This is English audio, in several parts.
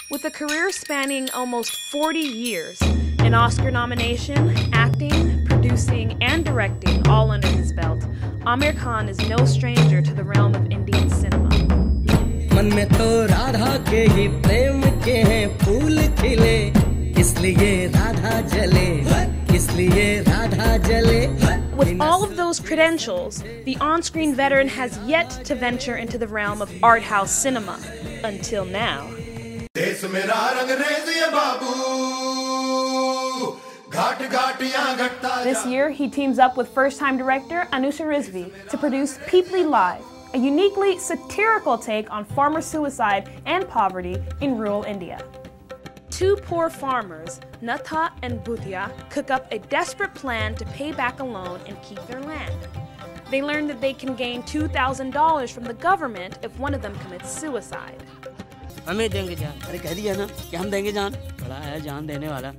With a career spanning almost 40 years, an Oscar nomination, acting, producing, and directing all under his belt, Aamir Khan is no stranger to the realm of Indian cinema. मन में तो राधा के ही प्रेम के हैं फूल खिले, इसलिए राधा जले, इसलिए राधा जले. With all of those credentials, the on-screen veteran has yet to venture into the realm of art house cinema, until now. This year, he teams up with first-time director Anusha Rizvi to produce Peepli Live, a uniquely satirical take on farmer suicide and poverty in rural India. Two poor farmers, Natha and Bhutia, cook up a desperate plan to pay back a loan and keep their land. They learn that they can gain $2,000 from the government if one of them commits suicide. हमें देंगे जान. अरे कह दिया ना कि हम देंगे जान. बड़ा है जान देने वाला.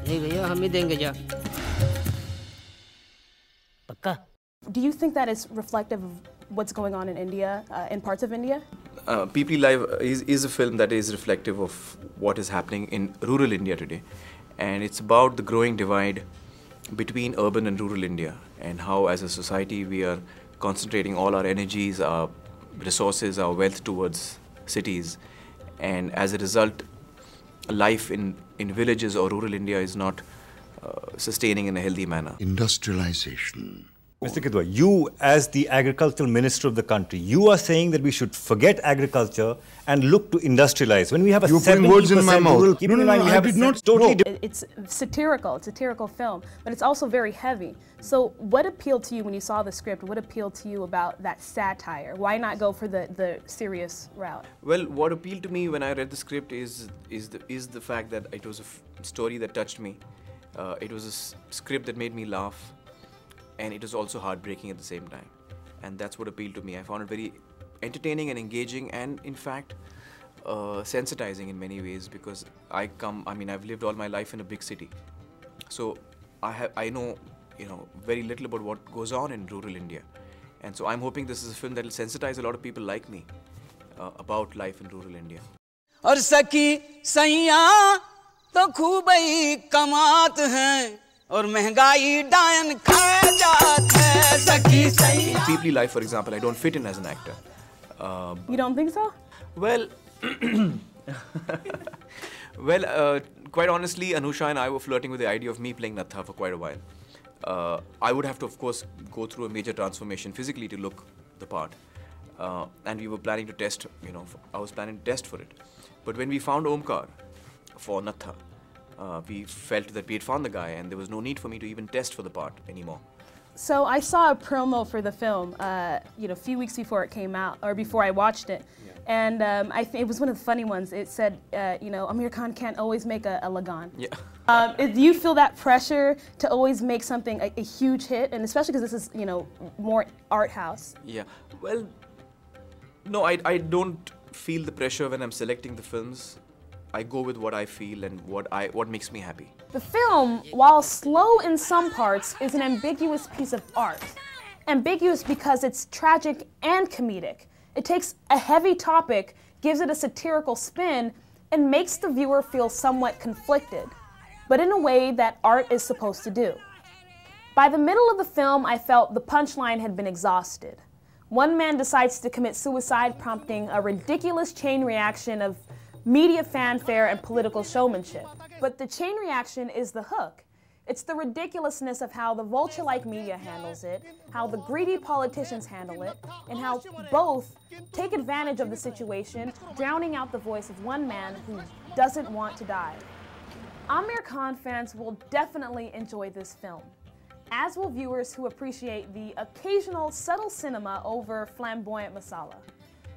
नहीं भैया हम ही देंगे जान. पक्का. Do you think that is reflective of what's going on in India, in parts of India? Peepli Live is a film that is reflective of what is happening in rural India today, and it's about the growing divide between urban and rural India, and how as a society we are concentrating all our energies, our resources, our wealth towards cities, and as a result life in villages or rural India is not sustaining in a healthy manner. Industrialization. Mr. Kidwai, you as the agricultural minister of the country, you are saying that we should forget agriculture and look to industrialize. When we have a 70% rural, keep in mind we have It's satirical, it's a satirical film, but it's also very heavy. So what appealed to you when you saw the script? What appealed to you about that satire? Why not go for the serious route? Well, what appealed to me when I read the script is the fact that it was a story that touched me. It was a script that made me laugh. And it was also heartbreaking at the same time. And that's what appealed to me. I found it very entertaining and engaging and, in fact, sensitizing in many ways, because I've lived all my life in a big city. So I know, very little about what goes on in rural India. And so I'm hoping this is a film that will sensitize a lot of people like me about life in rural India. और सखी सैया तो खूब ही कमात हैं. और महंगाई डायन खा जात है सखी सही. In Peepli Life, for example, I don't fit in as an actor. You don't think so? Well, quite honestly, Anusha and I were flirting with the idea of me playing Natha for quite a while. I would have to, of course, go through a major transformation physically to look the part. And we were planning to test, I was planning to test for it. But when we found Omkar for Natha, we felt that we had found the guy and there was no need for me to even test for the part anymore. So I saw a promo for the film, a few weeks before it came out, or before I watched it. Yeah. And I think it was one of the funny ones. It said, Aamir Khan can't always make a Lagan. Yeah. Do you feel that pressure to always make something a huge hit, and especially because this is, more art house? Yeah. Well, no, I don't feel the pressure when I'm selecting the films. I go with what I feel and what makes me happy. The film, while slow in some parts, is an ambiguous piece of art. Ambiguous because it's tragic and comedic. It takes a heavy topic, gives it a satirical spin, and makes the viewer feel somewhat conflicted, but in a way that art is supposed to do. By the middle of the film, I felt the punchline had been exhausted. One man decides to commit suicide, prompting a ridiculous chain reaction of media fanfare and political showmanship. But the chain reaction is the hook. It's the ridiculousness of how the vulture-like media handles it, how the greedy politicians handle it, and how both take advantage of the situation, drowning out the voice of one man who doesn't want to die. Aamir Khan fans will definitely enjoy this film, as will viewers who appreciate the occasional subtle cinema over flamboyant masala.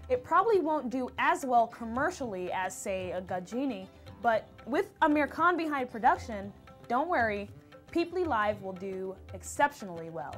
It probably won't do as well commercially as, say, a Gajini, but with Aamir Khan behind production, don't worry, Peepli Live will do exceptionally well.